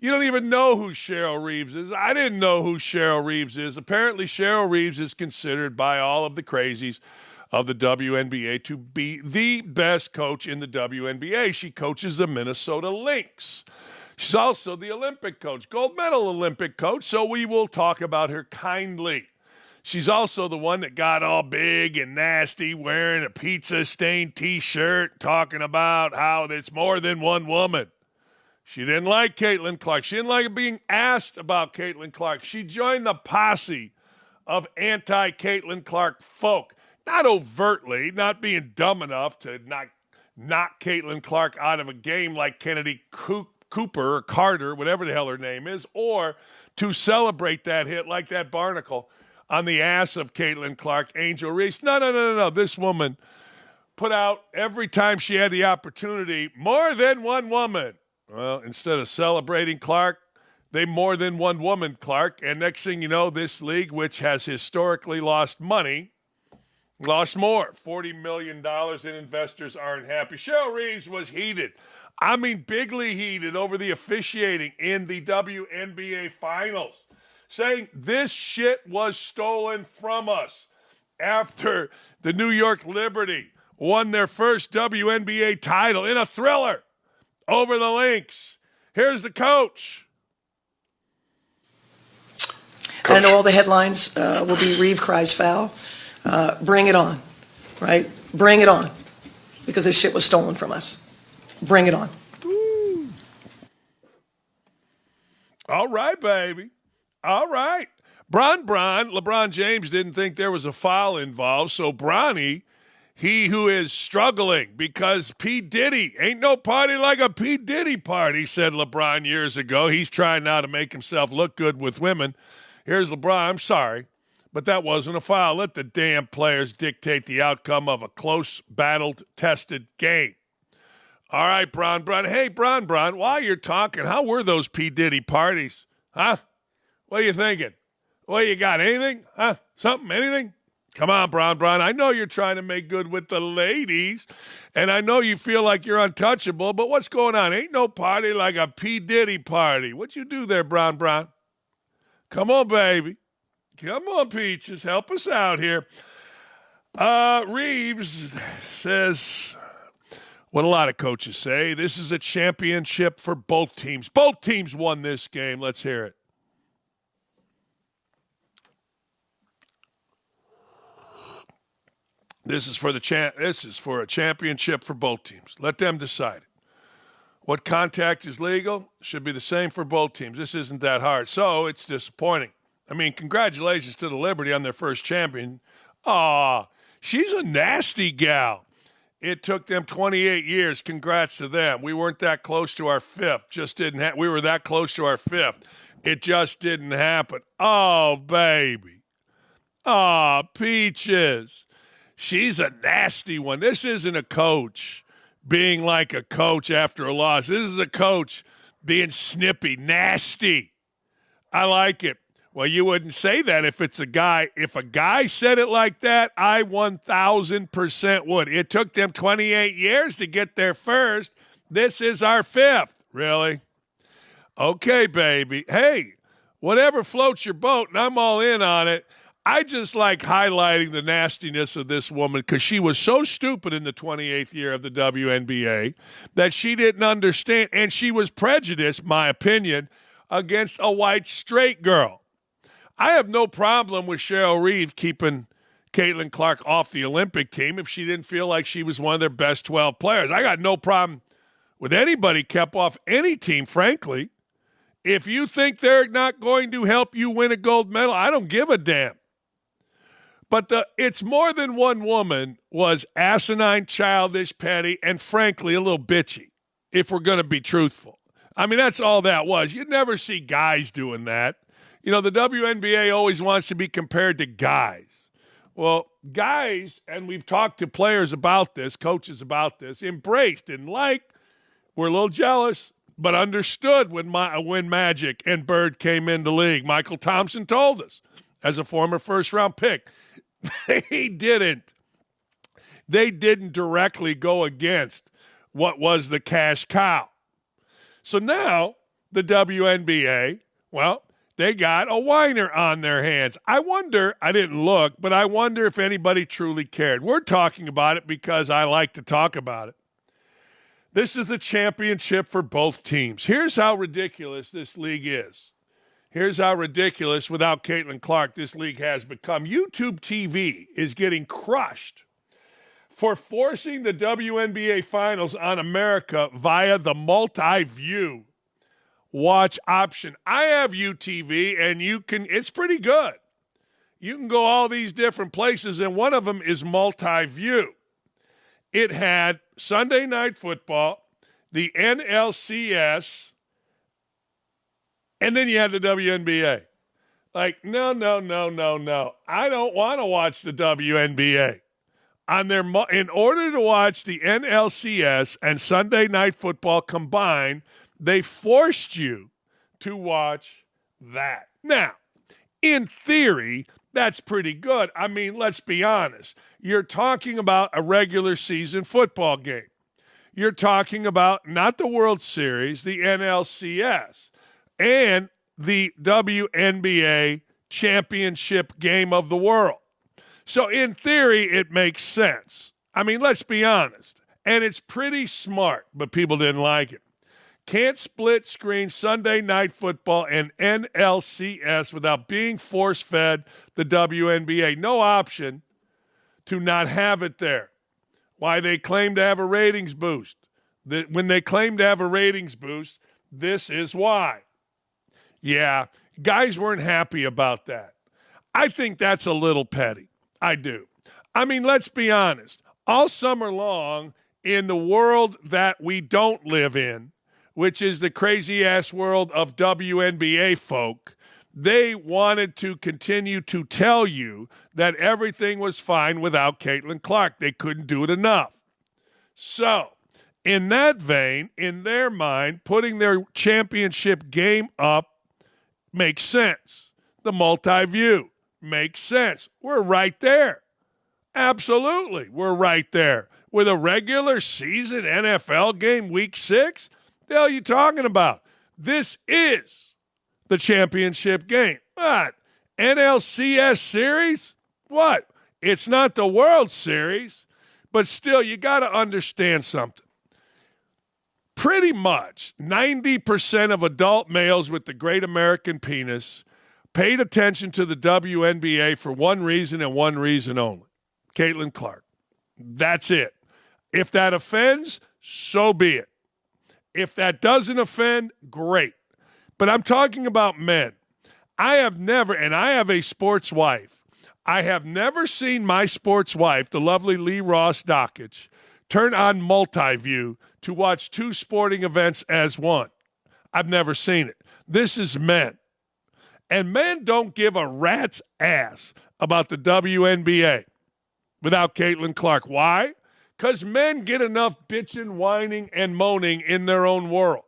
You don't even know who Cheryl Reeves is. I didn't know who Cheryl Reeves is. Apparently, Cheryl Reeves is considered by all of the crazies of the WNBA to be the best coach in the WNBA. She coaches the Minnesota Lynx. She's also the Olympic coach, gold medal Olympic coach, so we will talk about her kindly. She's also the one that got all big and nasty wearing a pizza-stained T-shirt talking about how it's more than one woman. She didn't like Caitlin Clark. She didn't like being asked about Caitlin Clark. She joined the posse of anti-Caitlin Clark folk. Not overtly, not being dumb enough to knock Caitlin Clark out of a game like Kennedy Cooper or Carter, whatever the hell her name is, or to celebrate that hit like that barnacle on the ass of Caitlin Clark, Angel Reese. No. This woman put out every time she had the opportunity, more than one woman. Well, instead of celebrating Clark, they more than one woman Clark. And next thing you know, this league, which has historically lost money, lost more. $40 million and investors aren't happy. Cheryl Reeves was heated. I mean, bigly heated over the officiating in the WNBA finals, saying this shit was stolen from us after the New York Liberty won their first WNBA title in a thriller over the Lynx. Here's the coach. I know all the headlines will be Reeve cries foul. Bring it on, right? Bring it on, because this shit was stolen from us. Bring it on. Ooh. All right, baby. All right. LeBron James didn't think there was a foul involved, so Bronny, he who is struggling because P. Diddy, ain't no party like a P. Diddy party, said LeBron years ago. He's trying now to make himself look good with women. Here's LeBron. I'm sorry, but that wasn't a foul. Let the damn players dictate the outcome of a close, battled, tested game. All right, Bron. Hey, Bron, while you're talking, how were those P. Diddy parties? Huh? What are you thinking? What you got? Anything? Huh? Something? Anything? Come on, Bron. I know you're trying to make good with the ladies, and I know you feel like you're untouchable, but what's going on? Ain't no party like a P. Diddy party. What you do there, Bron? Come on, baby. Come on, Peaches. Help us out here. Reeves says what a lot of coaches say. This is a championship for both teams. Both teams won this game. Let's hear it. This is for a championship for both teams. Let them decide. What contact is legal should be the same for both teams. This isn't that hard. So it's disappointing. I mean, congratulations to the Liberty on their first champion. Aw, she's a nasty gal. It took them 28 years. Congrats to them. We weren't that close to our fifth. We were that close to our fifth. It just didn't happen. Oh, baby. Oh, Peaches. She's a nasty one. This isn't a coach being like a coach after a loss. This is a coach being snippy, nasty. I like it. Well, you wouldn't say that if it's a guy. If a guy said it like that, I 1,000% would. It took them 28 years to get there first. This is our fifth. Really? Okay, baby. Hey, whatever floats your boat, and I'm all in on it. I just like highlighting the nastiness of this woman because she was so stupid in the 28th year of the WNBA that she didn't understand, and she was prejudiced, my opinion, against a white straight girl. I have no problem with Cheryl Reeve keeping Caitlin Clark off the Olympic team if she didn't feel like she was one of their best 12 players. I got no problem with anybody kept off any team, frankly. If you think they're not going to help you win a gold medal, I don't give a damn. But it's more than one woman was asinine, childish, petty, and frankly a little bitchy, if we're going to be truthful. I mean, that's all that was. You'd never see guys doing that. You know, the WNBA always wants to be compared to guys. Well, guys, and we've talked to players about this, coaches about this, embraced and liked, were a little jealous, but understood when Magic and Bird came in the league. Michael Thompson told us, as a former first-round pick, they didn't directly go against what was the cash cow. So now the WNBA, well, they got a whiner on their hands. I wonder, I didn't look, but I wonder if anybody truly cared. We're talking about it because I like to talk about it. This is a championship for both teams. Here's how ridiculous this league is. Here's how ridiculous, without Caitlin Clark, this league has become. YouTube TV is getting crushed for forcing the WNBA Finals on America via the multi-view watch option. I have UTV, and it's pretty good. You can go all these different places, and one of them is multi-view. It had Sunday Night Football, the NLCS, and then you had the WNBA. Like, no. I don't want to watch the WNBA. In order to watch the NLCS and Sunday Night Football combined, they forced you to watch that. Now, in theory, that's pretty good. I mean, let's be honest. You're talking about a regular season football game. You're talking about not the World Series, the NLCS, and the WNBA championship game of the world. So in theory, it makes sense. I mean, let's be honest. And it's pretty smart, but people didn't like it. Can't split screen Sunday Night Football and NLCS without being force-fed the WNBA. No option to not have it there. Why they claim to have a ratings boost. When they claim to have a ratings boost, this is why. Yeah, guys weren't happy about that. I think that's a little petty. I do. I mean, let's be honest. All summer long, in the world that we don't live in, which is the crazy-ass world of WNBA folk, they wanted to continue to tell you that everything was fine without Caitlin Clark. They couldn't do it enough. So, in that vein, in their mind, putting their championship game up makes sense. The multi-view makes sense. We're right there. Absolutely, we're right there. With a regular season NFL game, week 6, the hell are you talking about? This is the championship game. What? NLCS series? What? It's not the World Series, but still, you got to understand something. Pretty much 90% of adult males with the great American penis paid attention to the WNBA for one reason and one reason only. Caitlin Clark. That's it. If that offends, so be it. If that doesn't offend, great. But I'm talking about men. I have never, and I have a sports wife, I have never seen my sports wife, the lovely Lee Ross Dakich, turn on multi-view to watch two sporting events as one. I've never seen it. This is men. And men don't give a rat's ass about the WNBA without Caitlin Clark. Why? Because men get enough bitching, whining, and moaning in their own world.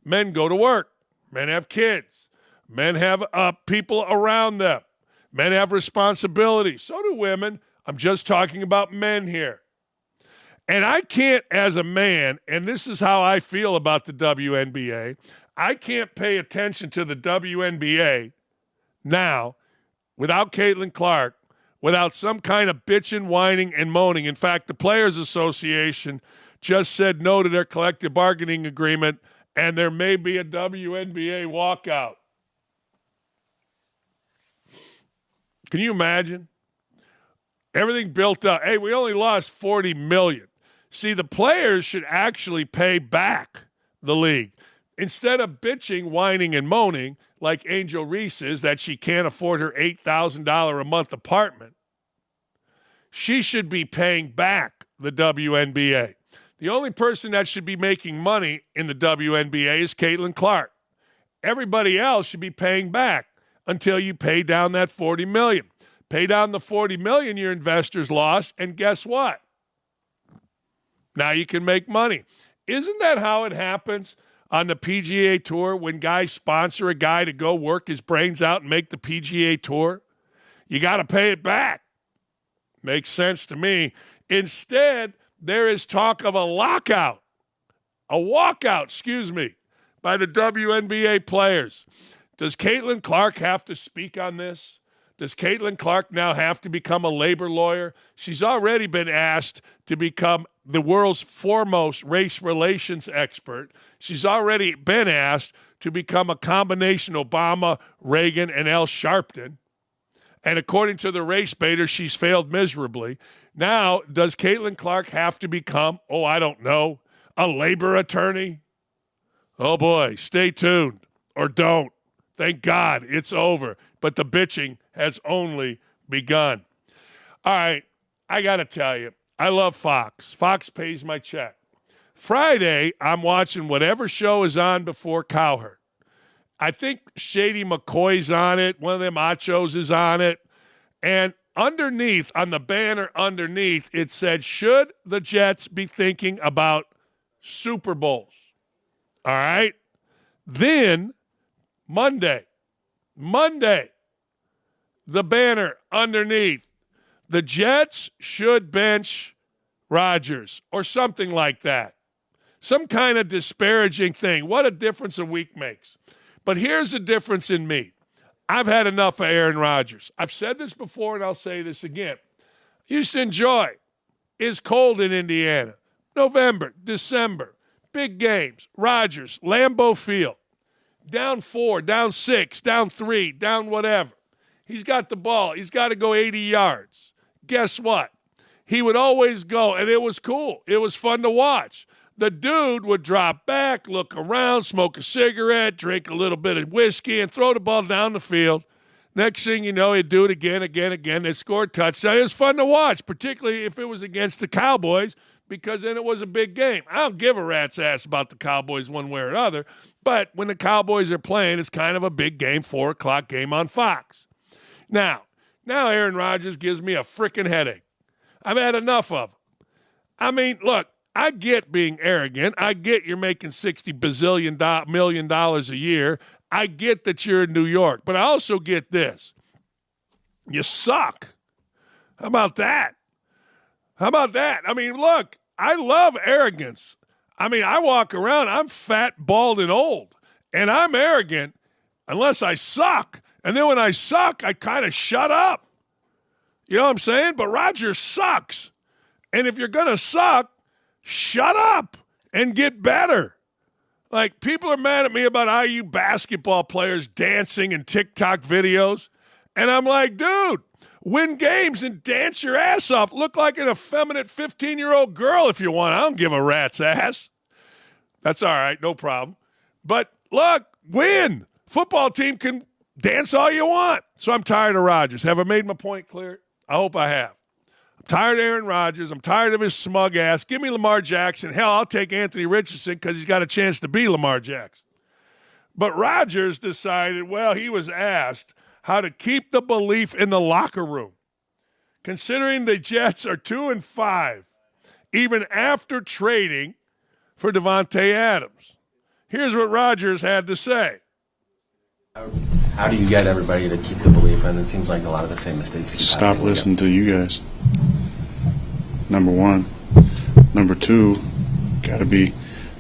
Men go to work. Men have kids. Men have people around them. Men have responsibilities. So do women. I'm just talking about men here. And I can't, as a man, and this is how I feel about the WNBA, I can't pay attention to the WNBA now without Caitlin Clark, without some kind of bitching, whining, and moaning. In fact, the Players Association just said no to their collective bargaining agreement, and there may be a WNBA walkout. Can you imagine? Everything built up. Hey, we only lost $40 million. See, the players should actually pay back the league. Instead of bitching, whining, and moaning like Angel Reese is that she can't afford her $8,000 a month apartment, she should be paying back the WNBA. The only person that should be making money in the WNBA is Caitlin Clark. Everybody else should be paying back until you pay down that $40 million. Pay down the $40 million your investors lost, and guess what? Now you can make money. Isn't that how it happens on the PGA Tour when guys sponsor a guy to go work his brains out and make the PGA Tour? You got to pay it back. Makes sense to me. Instead, there is talk of a walkout, by the WNBA players. Does Caitlin Clark have to speak on this? Does Caitlin Clark now have to become a labor lawyer? She's already been asked to become the world's foremost race relations expert. She's already been asked to become a combination Obama, Reagan, and Al Sharpton. And according to the race baiter, she's failed miserably. Now, does Caitlin Clark have to become, I don't know, a labor attorney? Oh boy, stay tuned or don't. Thank God it's over. But the bitching has only begun. All right, I got to tell you, I love Fox. Fox pays my check. Friday, I'm watching whatever show is on before Cowherd. I think Shady McCoy's on it. One of them machos is on it. And underneath, on the banner underneath, it said, should the Jets be thinking about Super Bowls? All right? Then, Monday, the banner underneath, the Jets should bench Rodgers or something like that. Some kind of disparaging thing. What a difference a week makes. But here's the difference in me. I've had enough of Aaron Rodgers. I've said this before and I'll say this again. Houston Joy is cold in Indiana. November, December, big games. Rodgers, Lambeau Field. Down 4, down 6, down 3, down whatever. He's got the ball. He's got to go 80 yards. Guess what? He would always go, and it was cool. It was fun to watch. The dude would drop back, look around, smoke a cigarette, drink a little bit of whiskey, and throw the ball down the field. Next thing you know, he'd do it again. They'd score a touchdown. It was fun to watch, particularly if it was against the Cowboys, because then it was a big game. I don't give a rat's ass about the Cowboys one way or another, but when the Cowboys are playing, it's kind of a big game, 4 o'clock game on Fox. Now Aaron Rodgers gives me a freaking headache. I've had enough of him. I mean, look, I get being arrogant. I get you're making $60 million a year. I get that you're in New York. But I also get this. You suck. How about that? I mean, look, I love arrogance. I mean, I walk around, I'm fat, bald, and old. And I'm arrogant unless I suck. And then when I suck, I kind of shut up. You know what I'm saying? But Rodgers sucks. And if you're going to suck, shut up and get better. Like, people are mad at me about IU basketball players dancing in TikTok videos. And I'm like, dude, win games and dance your ass off. Look like an effeminate 15-year-old girl if you want. I don't give a rat's ass. That's all right, no problem. But look, win. Football team can dance all you want. So I'm tired of Rodgers. Have I made my point clear? I hope I have. I'm tired of Aaron Rodgers. I'm tired of his smug ass. Give me Lamar Jackson. Hell, I'll take Anthony Richardson because he's got a chance to be Lamar Jackson. But Rodgers decided, he was asked how to keep the belief in the locker room. Considering the Jets are 2-5, even after trading for Devontae Adams. Here's what Rodgers had to say. How do you get everybody to keep the belief in? It seems like a lot of the same mistakes. Stop listening to you guys. Number one. Number two, got to be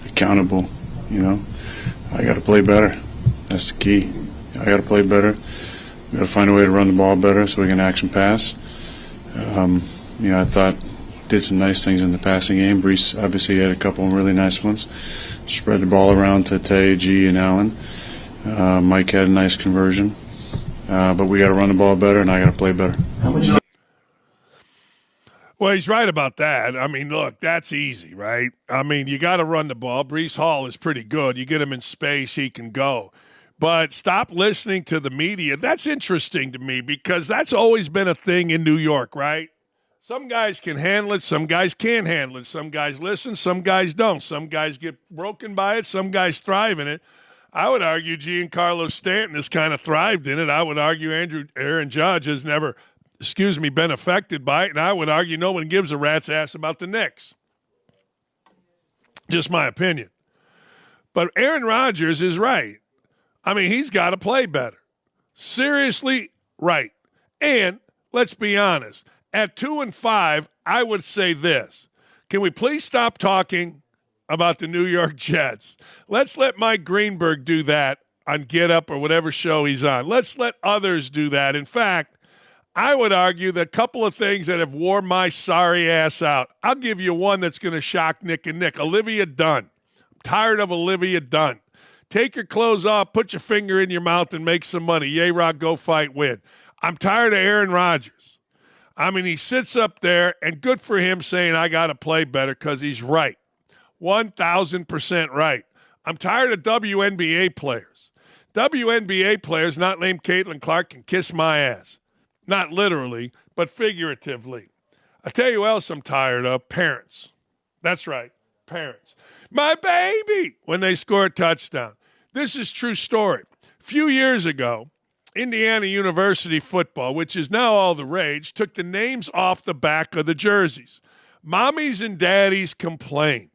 accountable, I got to play better. That's the key. I got to play better. We got to find a way to run the ball better so we can action pass. I thought did some nice things in the passing game. Brees obviously had a couple of really nice ones. Spread the ball around to Tay, G, and Allen. Mike had a nice conversion. But we got to run the ball better, and I got to play better. Well, he's right about that. I mean, look, that's easy, right? I mean, you got to run the ball. Brees Hall is pretty good. You get him in space, he can go. But stop listening to the media. That's interesting to me because that's always been a thing in New York, right? Some guys can handle it. Some guys can't handle it. Some guys listen. Some guys don't. Some guys get broken by it. Some guys thrive in it. I would argue Giancarlo Stanton has kind of thrived in it. I would argue Aaron Judge has never, been affected by it. And I would argue no one gives a rat's ass about the Knicks. Just my opinion. But Aaron Rodgers is right. I mean, he's got to play better. Seriously, right. And let's be honest. At 2-5, I would say this. Can we please stop talking about the New York Jets. Let's let Mike Greenberg do that on Get Up or whatever show he's on. Let's let others do that. In fact, I would argue that a couple of things that have wore my sorry ass out. I'll give you one that's going to shock Nick and Nick. Olivia Dunn. I'm tired of Olivia Dunn. Take your clothes off, put your finger in your mouth, and make some money. Yay, Rock, go fight, win. I'm tired of Aaron Rodgers. I mean, he sits up there, and good for him saying, I got to play better, because he's right. 1,000% right. I'm tired of WNBA players. WNBA players not named Caitlin Clark can kiss my ass. Not literally, but figuratively. I tell you who else I'm tired of, parents. That's right, parents. My baby, when they score a touchdown. This is true story. A few years ago, Indiana University football, which is now all the rage, took the names off the back of the jerseys. Mommies and daddies complained.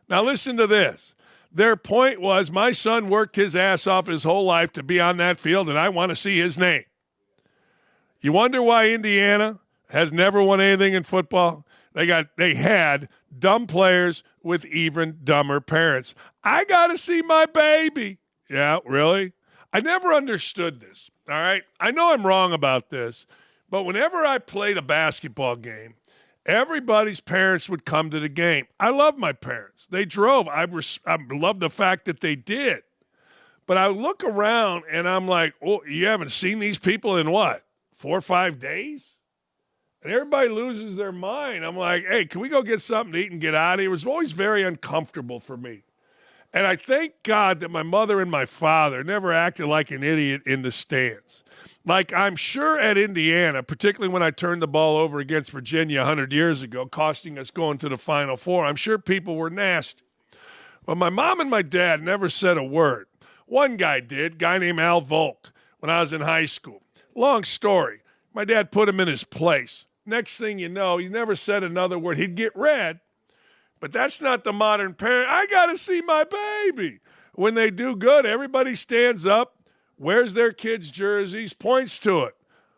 Now listen to this. Their point was, my son worked his ass off his whole life to be on that field, and I want to see his name. You wonder why Indiana has never won anything in football? They had dumb players with even dumber parents. I got to see my baby. Yeah, really? I never understood this, all right? I know I'm wrong about this, but whenever I played a basketball game, everybody's parents would come to the game. I love my parents. They drove. I love the fact that they did. But I look around, and I'm like, oh, you haven't seen these people in what, 4 or 5 days? And everybody loses their mind. I'm like, hey, can we go get something to eat and get out of here? It was always very uncomfortable for me. And I thank God that my mother and my father never acted like an idiot in the stands. Like, I'm sure at Indiana, particularly when I turned the ball over against Virginia 100 years ago, costing us going to the Final Four, I'm sure people were nasty. But my mom and my dad never said a word. One guy did, a guy named Al Volk, when I was in high school. Long story. My dad put him in his place. Next thing you know, he never said another word. He'd get red. But that's not the modern parent. I got to see my baby. When they do good, everybody stands up, wears their kids' jerseys, points to it.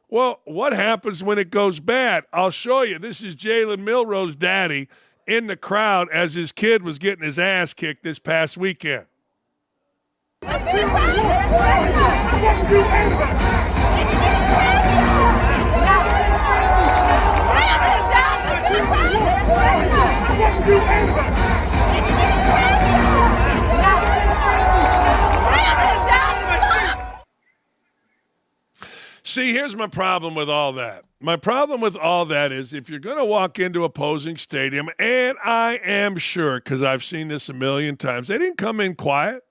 Well, what happens when it goes bad? I'll show you. This is Jalen Milroe's daddy in the crowd as his kid was getting his ass kicked this past weekend. See, here's my problem with all that. My problem with all that is if you're going to walk into opposing stadium, and I am sure, because I've seen this a million times, they didn't come in quiet.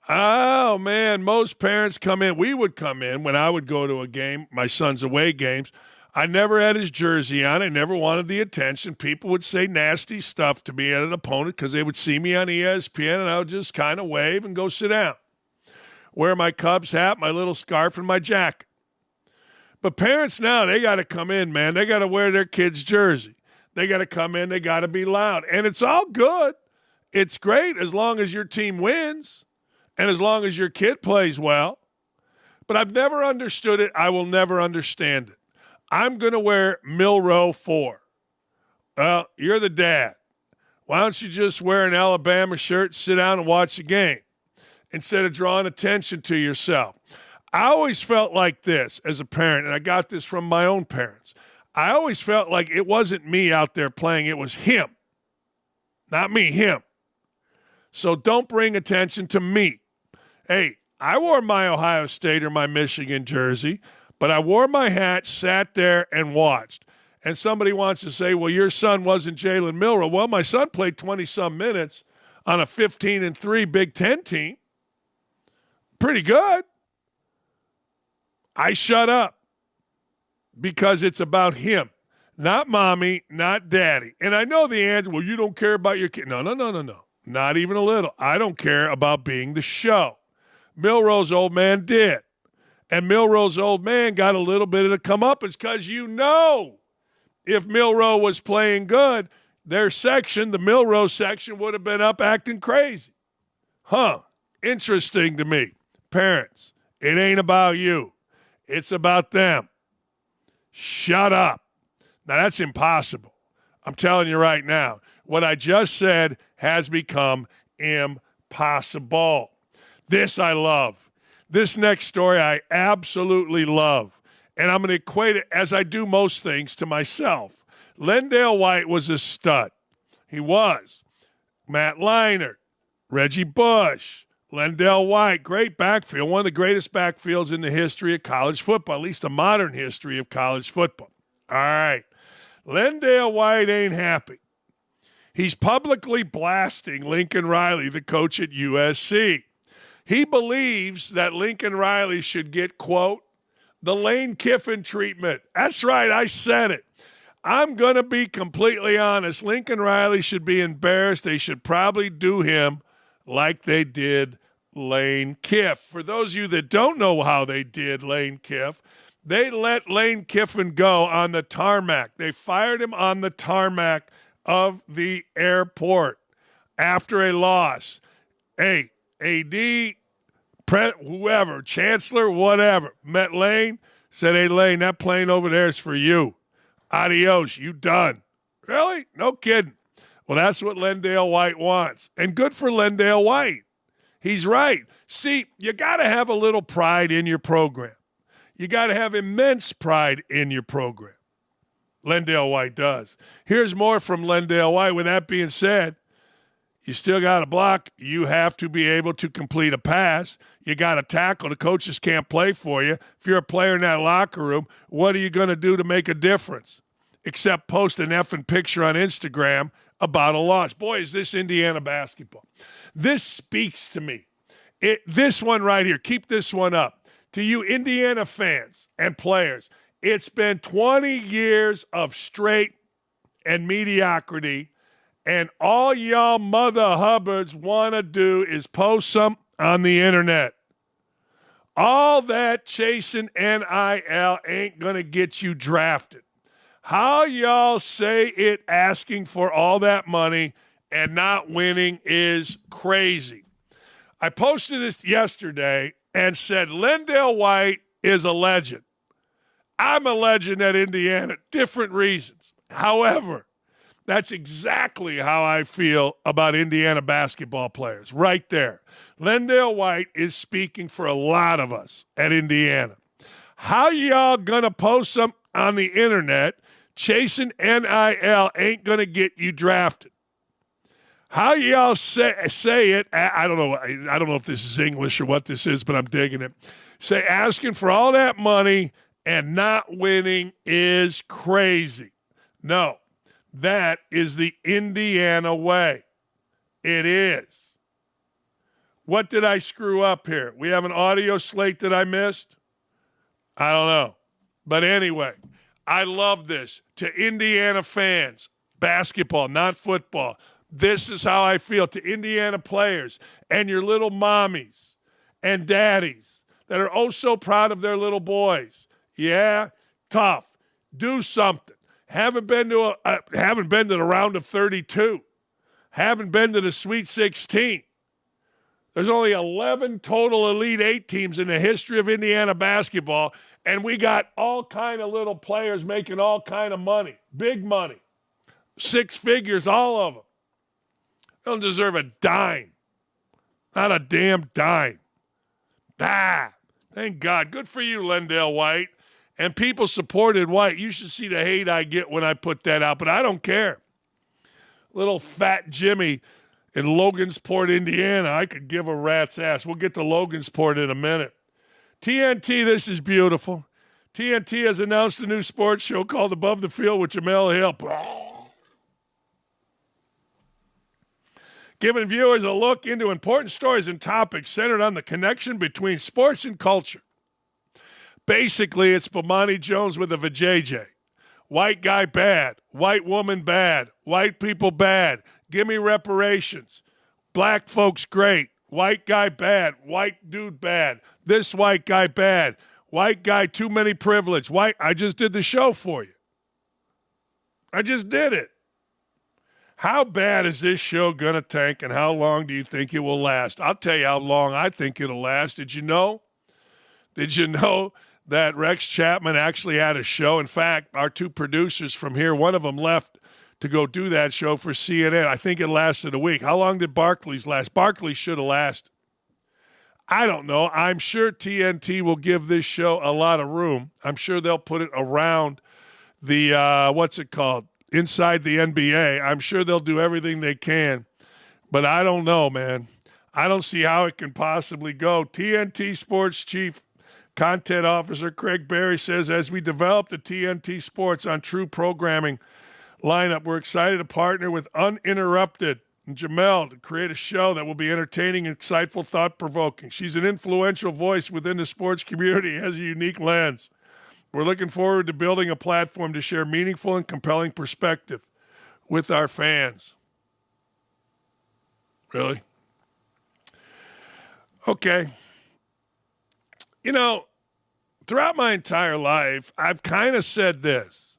Oh, man, most parents come in. We would come in when I would go to a game, my son's away games. I never had his jersey on. I never wanted the attention. People would say nasty stuff to me at an opponent because they would see me on ESPN, and I would just kind of wave and go sit down. Wear my Cubs hat, my little scarf, and my jacket. But parents now, they got to come in, man. They got to wear their kid's jersey. They got to come in. They got to be loud. And it's all good. It's great as long as your team wins and as long as your kid plays well. But I've never understood it. I will never understand it. I'm going to wear Milroe 4. Well, you're the dad. Why don't you just wear an Alabama shirt, sit down and watch the game instead of drawing attention to yourself? I always felt like this as a parent, and I got this from my own parents. I always felt like it wasn't me out there playing. It was him. Not me, him. So don't bring attention to me. Hey, I wore my Ohio State or my Michigan jersey, but I wore my hat, sat there, and watched. And somebody wants to say, well, your son wasn't Jalen Milroe. Well, my son played 20-some minutes on a 15-3 Big Ten team. Pretty good. I shut up because it's about him, not mommy, not daddy. And I know the answer, well, you don't care about your kid. No. Not even a little. I don't care about being the show. Milroe's old man did. And Milroe's old man got a little bit of the comeuppance because if Milroe was playing good, their section, the Milroe section, would have been up acting crazy. Interesting to me. Parents, it ain't about you. It's about them. Shut up. Now, that's impossible. I'm telling you right now, what I just said has become impossible. This I love. This next story I absolutely love. And I'm going to equate it, as I do most things, to myself. LenDale White was a stud. He was. Matt Leinart, Reggie Bush, LenDale White, great backfield, one of the greatest backfields in the history of college football, at least the modern history of college football. All right. LenDale White ain't happy. He's publicly blasting Lincoln Riley, the coach at USC. He believes that Lincoln Riley should get, quote, the Lane Kiffin treatment. That's right, I said it. I'm going to be completely honest. Lincoln Riley should be embarrassed. They should probably do him like they did Lane Kiff. For those of you that don't know how they did Lane Kiff, they let Lane Kiffin go on the tarmac. They fired him on the tarmac of the airport after a loss. Hey, AD, whoever, Chancellor, whatever, met Lane, said, hey, Lane, that plane over there is for you. Adios, you done. Really? No kidding. Well, that's what LenDale White wants. And good for LenDale White. He's right. See, you got to have a little pride in your program. You got to have immense pride in your program. LenDale White does. Here's more from LenDale White. With that being said, you still got to block. You have to be able to complete a pass. You got to tackle. The coaches can't play for you. If you're a player in that locker room, what are you going to do to make a difference? Except post an effing picture on Instagram about a loss. Boy, is this Indiana basketball. This speaks to me. This one right here, keep this one up. To you Indiana fans and players, it's been 20 years of straight and mediocrity, and all y'all mother hubbards want to do is post something on the internet. All that chasing NIL ain't going to get you drafted. How y'all say it asking for all that money and not winning is crazy. I posted this yesterday and said LenDale White is a legend. I'm a legend at Indiana, different reasons. However, that's exactly how I feel about Indiana basketball players, right there. LenDale White is speaking for a lot of us at Indiana. How y'all gonna post something on the internet chasing NIL ain't gonna get you drafted? How y'all say it? I don't know. I don't know if this is English or what this is, but I'm digging it. Say asking for all that money and not winning is crazy. No, that is the Indiana way. It is. What did I screw up here? We have an audio slate that I missed? I don't know. But anyway, I love this. To Indiana fans, basketball, not football, this is how I feel. To Indiana players and your little mommies and daddies that are oh so proud of their little boys. Yeah, tough. Do something. Haven't been to the round of 32. Haven't been to the Sweet 16. There's only 11 total Elite 8 teams in the history of Indiana basketball, and we got all kind of little players making all kind of money, big money, 6 figures, all of them. They don't deserve a dime, not a damn dime. Thank God. Good for you, LenDale White. And people supported White. You should see the hate I get when I put that out, but I don't care. Little fat Jimmy in Logansport, Indiana, I could give a rat's ass. We'll get to Logansport in a minute. TNT, this is beautiful. TNT has announced a new sports show called Above the Field with Jemele Hill. Giving viewers a look into important stories and topics centered on the connection between sports and culture. Basically, it's Bomani Jones with a vajayjay. White guy bad, white woman bad, white people bad, give me reparations. Black folks great, white guy bad, white dude bad, this white guy bad, white guy too many privilege. White, I just did the show for you. I just did it. How bad is this show going to tank, and how long do you think it will last? I'll tell you how long I think it'll last. Did you know? Did you know that Rex Chapman actually had a show? In fact, our 2 producers from here, one of them left to go do that show for CNN. I think it lasted a week. How long did Barkley's last? Barkley should have lasted. I don't know. I'm sure TNT will give this show a lot of room. I'm sure they'll put it around the, what's it called? Inside the NBA. I'm sure they'll do everything they can. But I don't know, man. I don't see how it can possibly go. TNT Sports Chief Content Officer Craig Berry says, as we develop the TNT Sports on True programming lineup, we're excited to partner with Uninterrupted and Jemele to create a show that will be entertaining, insightful, thought-provoking. She's an influential voice within the sports community, has a unique lens. We're looking forward to building a platform to share meaningful and compelling perspective with our fans. Really? Okay. You know, throughout my entire life, I've kind of said this.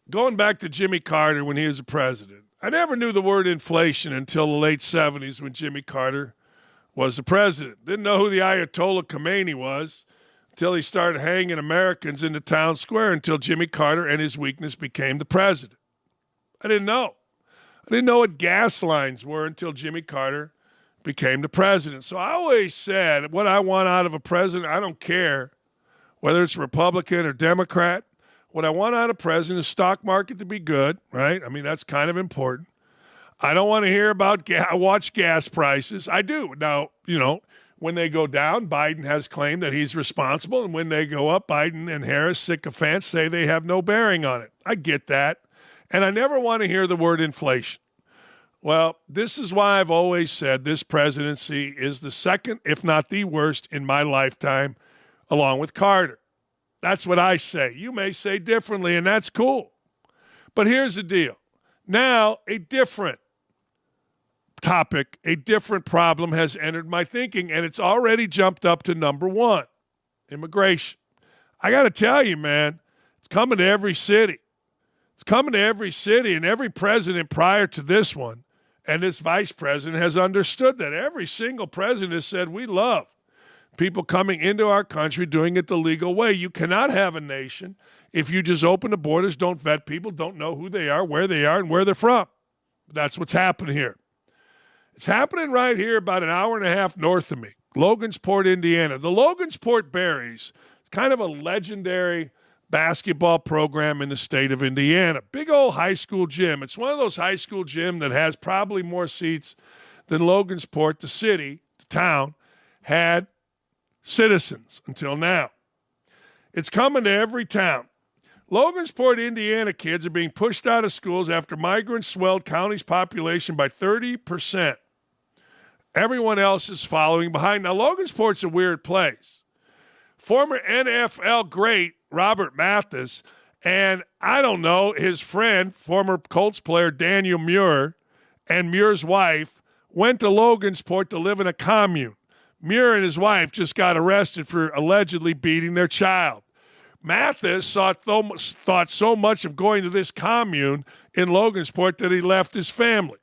Going back to Jimmy Carter when he was a president, I never knew the word inflation until the late 70s when Jimmy Carter was the president. Didn't know who the Ayatollah Khomeini was until he started hanging Americans into town square until Jimmy Carter and his weakness became the president. I didn't know. I didn't know what gas lines were until Jimmy Carter became the president. So I always said what I want out of a president, I don't care whether it's Republican or Democrat. What I want out of president is stock market to be good, right? I mean, that's kind of important. I don't want to hear about watch gas prices. I do. Now, you know, when they go down, Biden has claimed that he's responsible. And when they go up, Biden and Harris, sycophants, say they have no bearing on it. I get that. And I never want to hear the word inflation. Well, this is why I've always said this presidency is the second, if not the worst, in my lifetime, along with Carter. That's what I say. You may say differently, and that's cool. But here's the deal. Now, a different topic, a different problem has entered my thinking, and it's already jumped up to number one, immigration. I got to tell you, man, it's coming to every city. It's coming to every city, and every president prior to this one and this vice president has understood that. Every single president has said, we love people coming into our country, doing it the legal way. You cannot have a nation if you just open the borders, don't vet people, don't know who they are, and where they're from. That's what's happening here. It's happening right here about an hour and a half north of me, Logansport, Indiana. The Logansport Berries is kind of a legendary basketball program in the state of Indiana. Big old high school gym. It's one of those high school gyms that has probably more seats than Logansport, the city, the town, had citizens until now. It's coming to every town. Logansport, Indiana kids are being pushed out of schools after migrants swelled county's population by 30%. Everyone else is following behind. Now, Logansport's a weird place. Former NFL great Robert Mathis and, I don't know, his friend, former Colts player Daniel Muir, and Muir's wife went to Logansport to live in a commune. Muir and his wife just got arrested for allegedly beating their child. Mathis thought so much of going to this commune in Logansport that he left his family.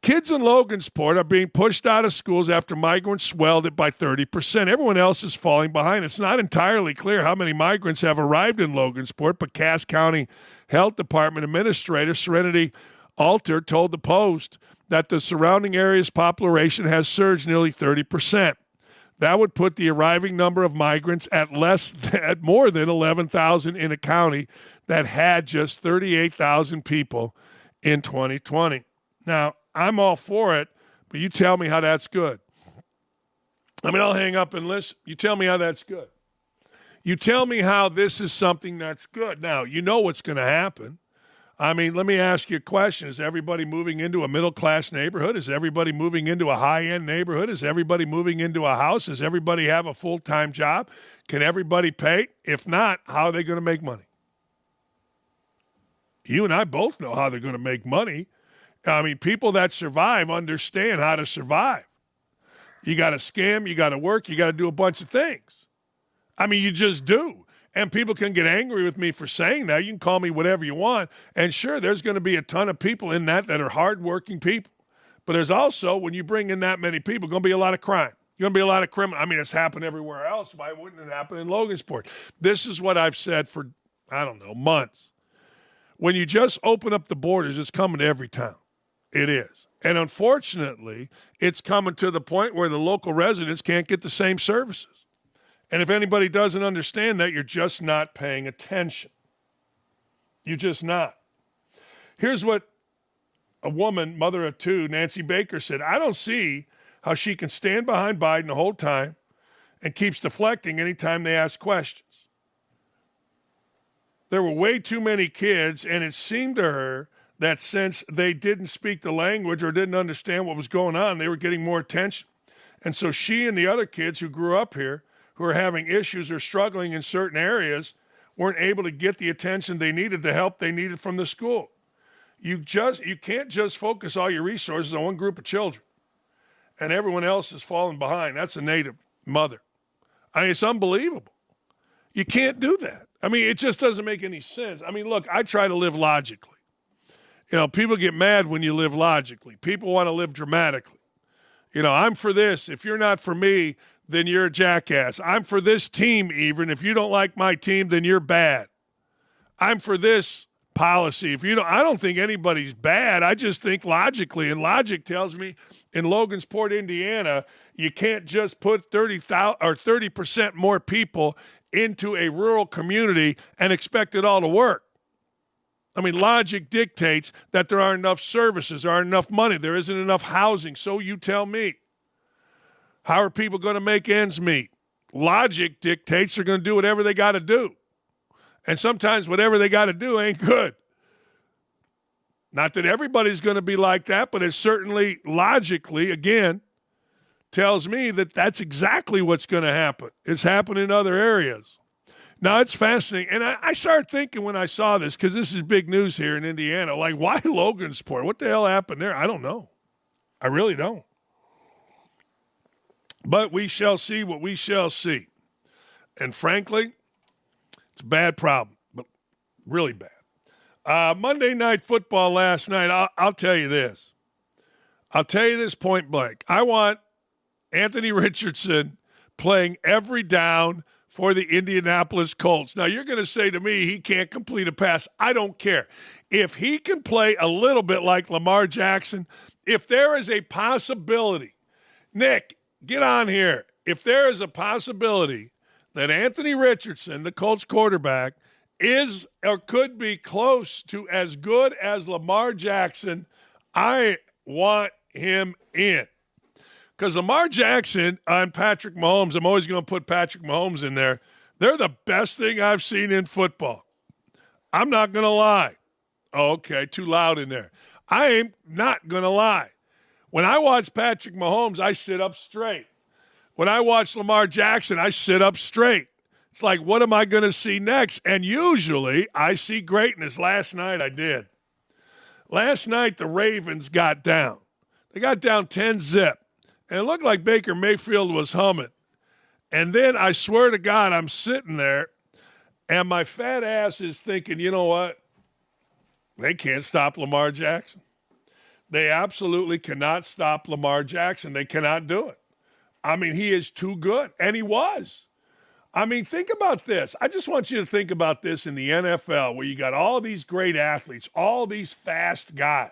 Kids in Logansport are being pushed out of schools after migrants swelled it by 30%. Everyone else is falling behind. It's not entirely clear how many migrants have arrived in Logansport, but Cass County Health Department Administrator Serenity Alter told the Post that the surrounding area's population has surged nearly 30%. That would put the arriving number of migrants at more than 11,000 in a county that had just 38,000 people in 2020. Now, I'm all for it, but you tell me how that's good. I mean, I'll hang up and listen. You tell me how that's good. You tell me how this is something that's good. Now, you know what's going to happen. I mean, let me ask you a question. Is everybody moving into a middle-class neighborhood? Is everybody moving into a high-end neighborhood? Is everybody moving into a house? Does everybody have a full-time job? Can everybody pay? If not, how are they going to make money? You and I both know how they're going to make money. I mean, people that survive understand how to survive. You got to scam, you got to work, you got to do a bunch of things. I mean, you just do. And people can get angry with me for saying that. You can call me whatever you want. And sure, there's going to be a ton of people in that are hardworking people. But there's also, when you bring in that many people, going to be a lot of crime. Going to be a lot of criminal. I mean, it's happened everywhere else. Why wouldn't it happen in Logansport? This is what I've said for, I don't know, months. When you just open up the borders, it's coming to every town. It is. And unfortunately, it's coming to the point where the local residents can't get the same services. And if anybody doesn't understand that, you're just not paying attention. You're just not. Here's what a woman, mother of two, Nancy Baker, said. I don't see how she can stand behind Biden the whole time and keeps deflecting anytime they ask questions. There were way too many kids, and it seemed to her that since they didn't speak the language or didn't understand what was going on, they were getting more attention. And so she and the other kids who grew up here, who are having issues or struggling in certain areas, weren't able to get the attention they needed, the help they needed from the school. You can't just focus all your resources on one group of children, and everyone else is falling behind. That's a native mother. I mean, it's unbelievable. You can't do that. I mean, it just doesn't make any sense. I mean, look, I try to live logically. You know, people get mad when you live logically. People want to live dramatically. You know, I'm for this. If you're not for me, then you're a jackass. I'm for this team even. If you don't like my team, then you're bad. I'm for this policy. I don't think anybody's bad. I just think logically. And logic tells me in Logansport, Indiana, you can't just put 30% more people into a rural community and expect it all to work. I mean, logic dictates that there aren't enough services, there aren't enough money, there isn't enough housing. So you tell me. How are people going to make ends meet? Logic dictates they're going to do whatever they got to do. And sometimes whatever they got to do ain't good. Not that everybody's going to be like that, but it certainly logically, again, tells me that that's exactly what's going to happen. It's happening in other areas. Now, it's fascinating. And I started thinking when I saw this, because this is big news here in Indiana, like, why Logansport? What the hell happened there? I don't know. I really don't. But we shall see what we shall see. And frankly, it's a bad problem, but really bad. Monday Night Football last night, I'll tell you this. I'll tell you this point blank. I want Anthony Richardson playing every down for the Indianapolis Colts. Now, you're going to say to me he can't complete a pass. I don't care. If he can play a little bit like Lamar Jackson, if there is a possibility, Nick, get on here. If there is a possibility that Anthony Richardson, the Colts quarterback, is or could be close to as good as Lamar Jackson, I want him in. Because Lamar Jackson and Patrick Mahomes, I'm always going to put Patrick Mahomes in there, they're the best thing I've seen in football. I'm not going to lie. Oh, okay, too loud in there. I am not going to lie. When I watch Patrick Mahomes, I sit up straight. When I watch Lamar Jackson, I sit up straight. It's like, what am I going to see next? And usually I see greatness. Last night I did. Last night the Ravens got down. They got down 10-0. And it looked like Baker Mayfield was humming. And then I swear to God, I'm sitting there, and my fat ass is thinking, you know what? They can't stop Lamar Jackson. They absolutely cannot stop Lamar Jackson. They cannot do it. I mean, he is too good, and he was. I mean, think about this. I just want you to think about this in the NFL, where you got all these great athletes, all these fast guys.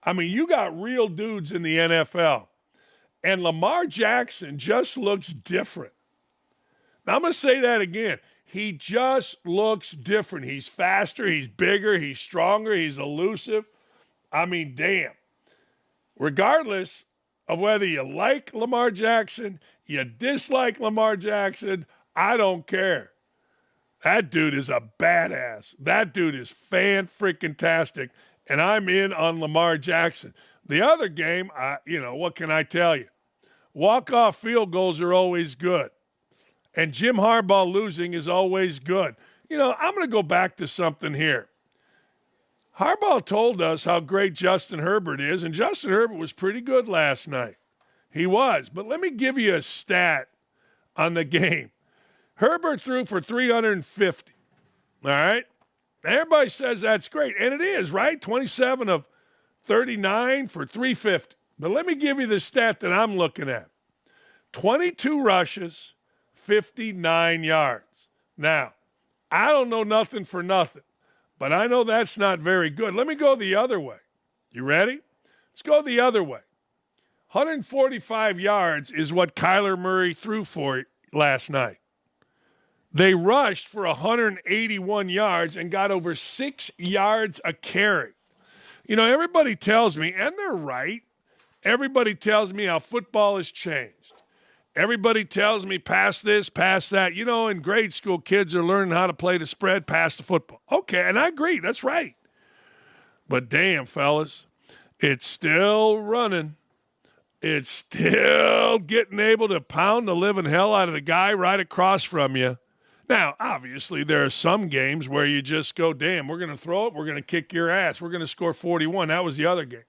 I mean, you got real dudes in the NFL. And Lamar Jackson just looks different. Now, I'm going to say that again. He just looks different. He's faster, he's bigger, he's stronger, he's elusive. I mean, damn. Regardless of whether you like Lamar Jackson, you dislike Lamar Jackson, I don't care. That dude is a badass. That dude is fan-freaking-tastic, and I'm in on Lamar Jackson. The other game, what can I tell you? Walk-off field goals are always good. And Jim Harbaugh losing is always good. You know, I'm going to go back to something here. Harbaugh told us how great Justin Herbert is, and Justin Herbert was pretty good last night. He was. But let me give you a stat on the game. Herbert threw for 350. All right? Everybody says that's great, and it is, right? 27 of 39 for 350. But let me give you the stat that I'm looking at. 22 rushes, 59 yards. Now, I don't know nothing for nothing, but I know that's not very good. Let me go the other way. You ready? Let's go the other way. 145 yards is what Kyler Murray threw for last night. They rushed for 181 yards and got over 6 yards a carry. You know, everybody tells me, and they're right, everybody tells me how football has changed. Everybody tells me pass this, pass that. You know, in grade school, kids are learning how to play the spread, pass the football. Okay, and I agree. That's right. But damn, fellas, it's still running. It's still getting able to pound the living hell out of the guy right across from you. Now, obviously, there are some games where you just go, damn, we're going to throw it, we're going to kick your ass, we're going to score 41. That was the other game.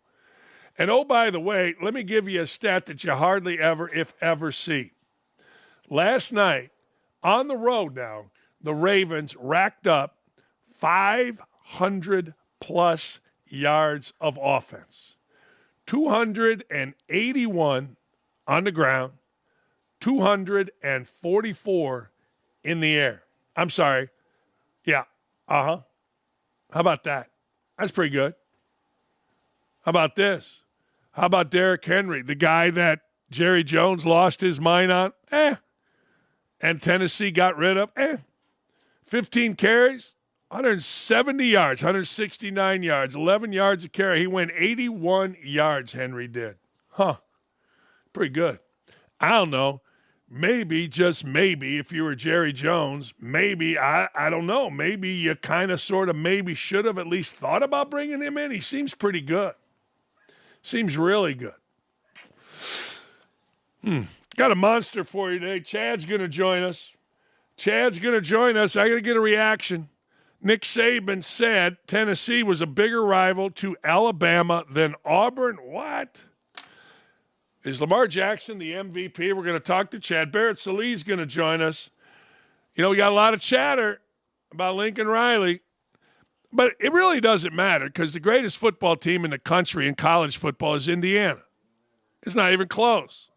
And, oh, by the way, let me give you a stat that you hardly ever, if ever, see. Last night, on the road now, the Ravens racked up 500-plus yards of offense. 281 on the ground, 244 in the air. I'm sorry. Yeah. Uh-huh. How about that? That's pretty good. How about this? How about Derrick Henry, the guy that Jerry Jones lost his mind on? And Tennessee got rid of? 15 carries, 170 yards, 169 yards, 11 yards a carry. He went 81 yards, Henry did. Pretty good. I don't know. Maybe, just maybe, if you were Jerry Jones, maybe, I don't know, maybe you kind of sort of maybe should have at least thought about bringing him in. He seems pretty good. Seems really good. Got a monster for you today. Chad's going to join us. I got to get a reaction. Nick Saban said Tennessee was a bigger rival to Alabama than Auburn. What? Is Lamar Jackson the MVP? We're going to talk to Chad. Barrett Sallee's going to join us. You know, we got a lot of chatter about Lincoln Riley, but it really doesn't matter because the greatest football team in the country in college football is Indiana. It's not even close.